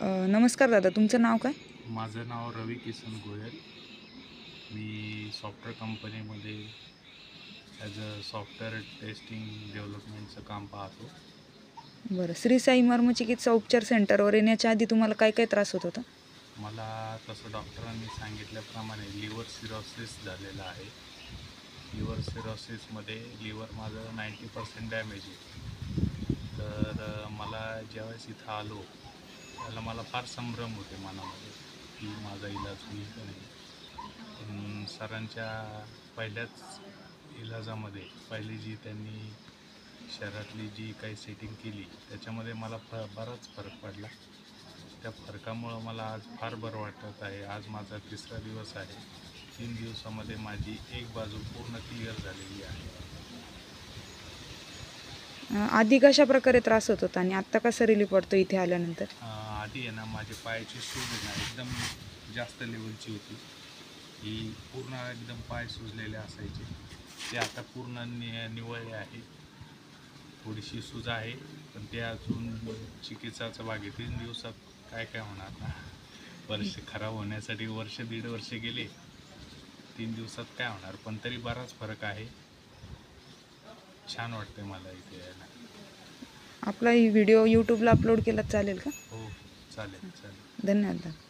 नमस्कार दादा, तुमचं नाव काय? माझं नाव रवी किसन गोयल. मी सॉफ्टवेअर कंपनीमध्ये ॲज अ सॉफ्टवेअर टेस्टिंग डेव्हलपमेंटचं काम पाहतो. बरं, श्री साई मर्मचिकित्सा उपचार सेंटरवर येण्याच्या आधी तुम्हाला काय काय त्रास होत होता? मला तसं डॉक्टरांनी सांगितल्याप्रमाणे लिव्हर सिरोसिस झालेलं आहे. लिव्हर सिरोसिसमध्ये लिव्हर माझं 90% डॅमेज आहे. तर मला ज्यावेळेस इथं आलो त्याला मला फार संभ्रम होते मनामध्ये की माझा इलाज होईल की नाही. पण सरांच्या पहिल्याच इलाजामध्ये पहिली जी त्यांनी शहरातली जी काही सेटिंग केली त्याच्यामध्ये मला बराच फरक पडला. त्या फरकामुळं मला आज फार बरं वाटत आहे. आज माझा 3रा दिवस आहे. 3 दिवसामध्ये माझी एक बाजू पूर्ण क्लिअर झालेली आहे. आधी कशा प्रकारे त्रास होत होता आणि आत्ता कसा रिलीफ वाटतो इथे आल्यानंतर? आधी आहे ना माझे पायाची सूज आहे ना एकदम जास्त लेवलची होती. ही पूर्ण एकदम पाय सुजलेले असायचे. ते आता पूर्ण निवळले आहे. थोडीशी सूज आहे पण ते अजून चिकित्साचा भाग आहे. 3 दिवसात काय काय होणार ना. वर्ष खराब होण्यासाठी वर्ष दीड वर्ष गेले. 3 दिवसात काय होणार, पण तरी बराच फरक आहे. छान वाटते मला इथे यायला. आपला ही व्हिडिओ यूट्यूबला अपलोड केला चालेल का? हो, चालेल चालेल. धन्यवाद दादा.